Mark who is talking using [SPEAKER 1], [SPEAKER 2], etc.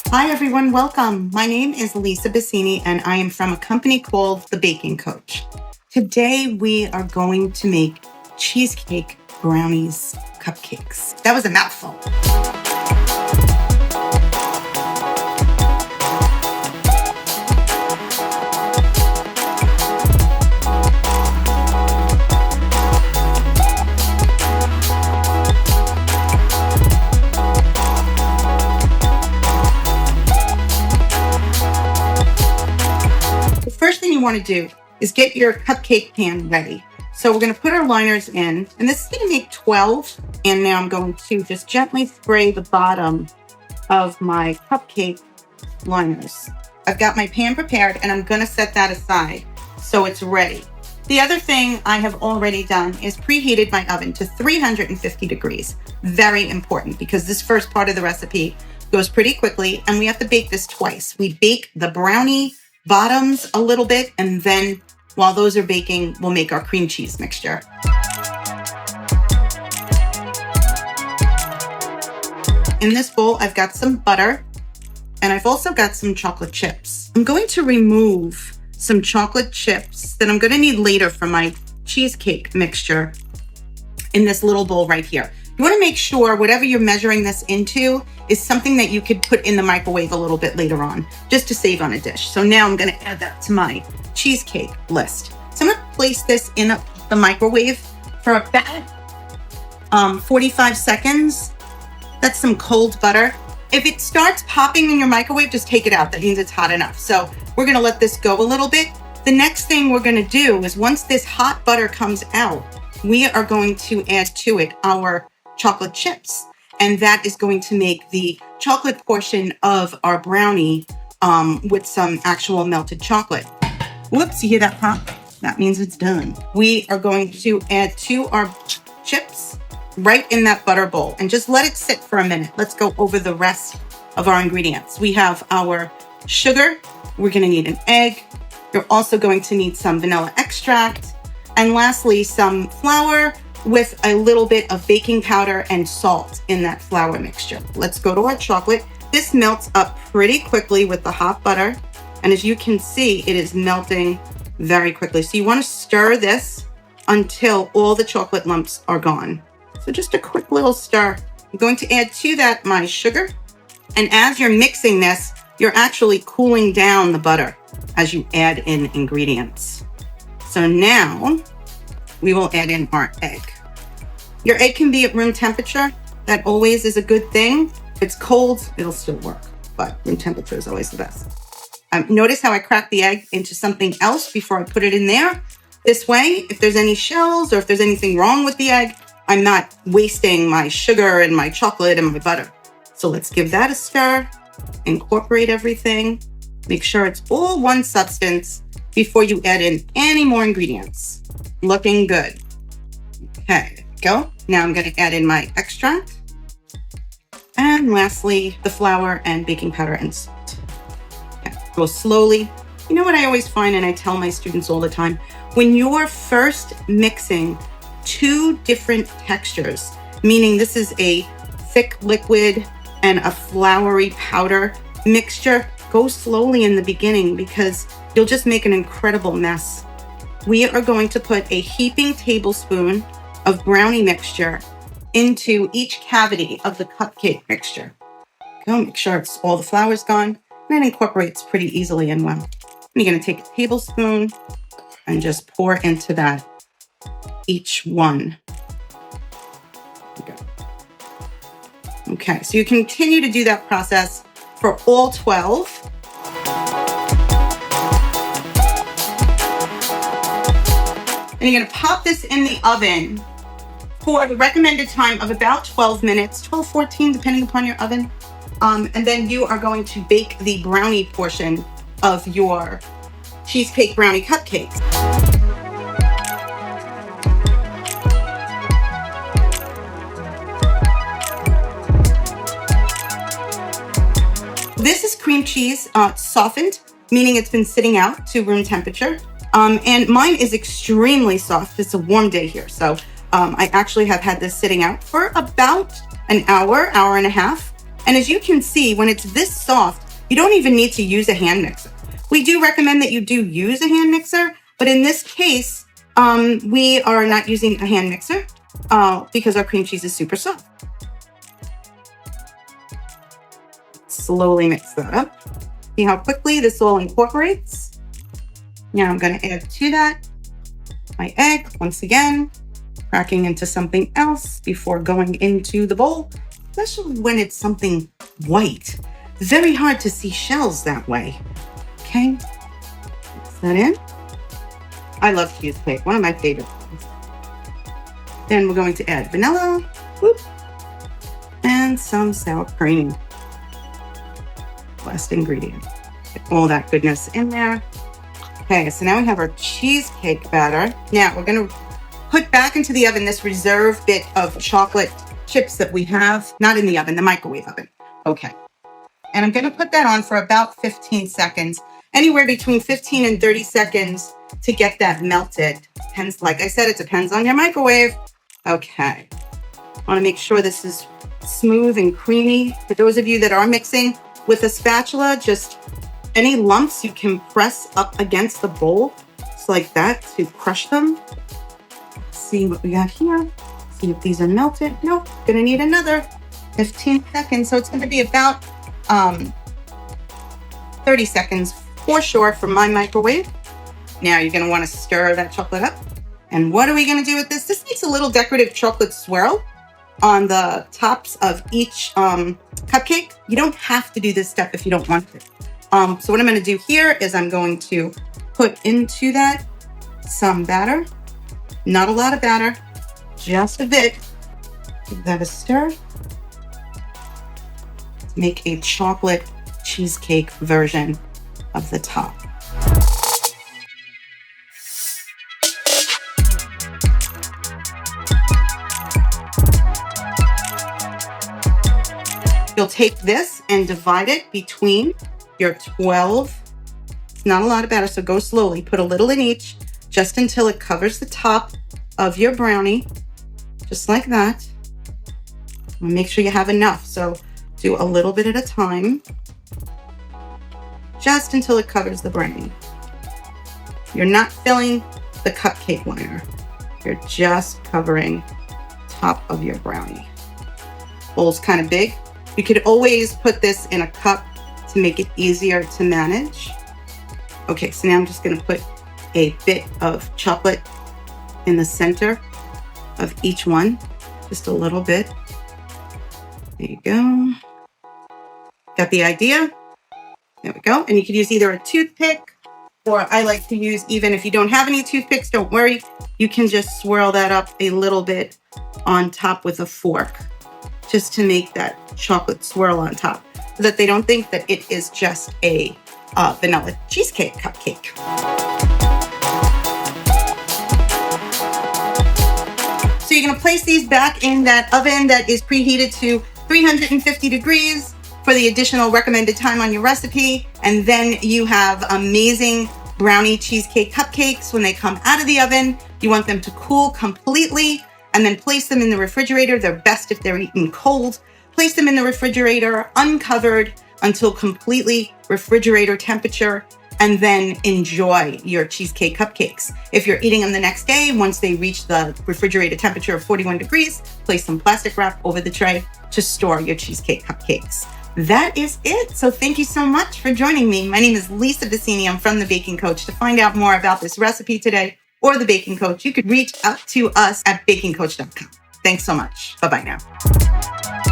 [SPEAKER 1] Hi everyone, welcome. My name is Lisa Bassini and I am from a company called The Baking Coach. Today we are going to make cheesecake brownies cupcakes. That was a mouthful. The first thing you want to do is get your cupcake pan ready. So we're going to put our liners in, and this is going to make 12. And now I'm going to just gently spray the bottom of my cupcake liners. I've got my pan prepared and I'm going to set that aside so it's ready. The other thing I have already done is preheated my oven to 350 degrees. Very important because this first part of the recipe goes pretty quickly and we have to bake this twice. We bake the brownie bottoms a little bit, and then while those are baking, we'll make our cream cheese mixture. In this bowl, I've got some butter and I've also got some chocolate chips. I'm going to remove some chocolate chips that I'm going to need later for my cheesecake mixture in this little bowl right here. You want to make sure whatever you're measuring this into is something that you could put in the microwave a little bit later on, just to save on a dish. So now I'm going to add that to my cheesecake list. So I'm going to place this in the microwave for about 45 seconds. That's some cold butter. If it starts popping in your microwave, just take it out. That means it's hot enough. So we're going to let this go a little bit. The next thing we're going to do is once this hot butter comes out, we are going to add to it our chocolate chips. And that is going to make the chocolate portion of our brownie with some actual melted chocolate. Whoops, you hear that pop? That means it's done. We are going to add to our chips right in that butter bowl and just let it sit for a minute. Let's go over the rest of our ingredients. We have our sugar. We're going to need an egg. You're also going to need some vanilla extract. And lastly, some flour with a little bit of baking powder and salt in that flour mixture. Let's go to our chocolate. This melts up pretty quickly with the hot butter. And as you can see, it is melting very quickly. So you want to stir this until all the chocolate lumps are gone. So just a quick little stir. I'm going to add to that my sugar. And as you're mixing this, you're actually cooling down the butter as you add in ingredients. So now we will add in our egg. Your egg can be at room temperature. That always is a good thing. If it's cold, it'll still work, but room temperature is always the best. Notice how I cracked the egg into something else before I put it in there. This way, if there's any shells or if there's anything wrong with the egg, I'm not wasting my sugar and my chocolate and my butter. So let's give that a stir, incorporate everything, make sure it's all one substance before you add in any more ingredients. Looking good. Okay, there we go. Now I'm going to add in my extract. And lastly, the flour and baking powder and salt. Okay, go slowly. You know what I always find, and I tell my students all the time, when you're first mixing two different textures, meaning this is a thick liquid and a floury powder mixture, go slowly in the beginning because you'll just make an incredible mess. We are going to put a heaping tablespoon of brownie mixture into each cavity of the cupcake mixture. Go make sure it's all the flour's gone, and it incorporates pretty easily in well. And you're going to take a tablespoon and just pour into that each one. There we go. Okay, so you continue to do that process for all 12. And you're going to pop this in the oven for the recommended time of about 12 minutes, 12, 14, depending upon your oven. And then you are going to bake the brownie portion of your cheesecake brownie cupcakes. This is cream cheese softened, meaning it's been sitting out to room temperature. And mine is extremely soft. It's a warm day here. So I actually have had this sitting out for about an hour, hour and a half. And as you can see, when it's this soft, you don't even need to use a hand mixer. We do recommend that you do use a hand mixer, but in this case, we are not using a hand mixer because our cream cheese is super soft. Slowly mix that up. See how quickly this all incorporates? Now I'm going to add to that my egg, once again, cracking into something else before going into the bowl, especially when it's something white. Very hard to see shells that way. Okay, mix that in. I love cheesecake, one of my favorite ones. Then we're going to add vanilla, whoop, and some sour cream. Last ingredient. Get all that goodness in there. Okay, so now we have our cheesecake batter. Now we're going to put back into the oven this reserve bit of chocolate chips that we have, not in the oven, the microwave oven. Okay. And I'm going to put that on for about 15 seconds, anywhere between 15 and 30 seconds to get that melted. Depends, like I said, it depends on your microwave. Okay. I want to make sure this is smooth and creamy. For those of you that are mixing with a spatula, just any lumps you can press up against the bowl, just like that, to crush them. See what we got here. See if these are melted. Nope, gonna need another 15 seconds. So it's gonna be about 30 seconds for sure from my microwave. Now you're gonna wanna stir that chocolate up. And what are we gonna do with this? This makes a little decorative chocolate swirl on the tops of each cupcake. You don't have to do this step if you don't want to. So what I'm gonna do here is I'm going to put into that some batter. Not a lot of batter, just a bit. Give that a stir. Make a chocolate cheesecake version of the top. You'll take this and divide it between your 12. It's not a lot of batter, so go slowly. Put a little in each, just until it covers the top of your brownie, just like that. Make sure you have enough, so do a little bit at a time, just until it covers the brownie. You're not filling the cupcake layer. You're just covering top of your brownie. Bowl's kind of big. You could always put this in a cup to make it easier to manage. Okay, so now I'm just gonna put a bit of chocolate in the center of each one, just a little bit. There you go. Got the idea? There we go. And you could use either a toothpick, or I like to use, even if you don't have any toothpicks, don't worry. You can just swirl that up a little bit on top with a fork, just to make that chocolate swirl on top, so that they don't think that it is just a vanilla cheesecake cupcake. So you're gonna place these back in that oven that is preheated to 350 degrees for the additional recommended time on your recipe. And then you have amazing brownie cheesecake cupcakes. When they come out of the oven, you want them to cool completely, and then place them in the refrigerator. They're best if they're eaten cold. Place them in the refrigerator uncovered until completely refrigerator temperature, and then enjoy your cheesecake cupcakes. If you're eating them the next day, once they reach the refrigerator temperature of 41 degrees, place some plastic wrap over the tray to store your cheesecake cupcakes. That is it. So thank you so much for joining me. My name is Lisa Vicini. I'm from The Baking Coach. To find out more about this recipe today or The Baking Coach, you could reach out to us at bakingcoach.com. Thanks so much. Bye-bye now.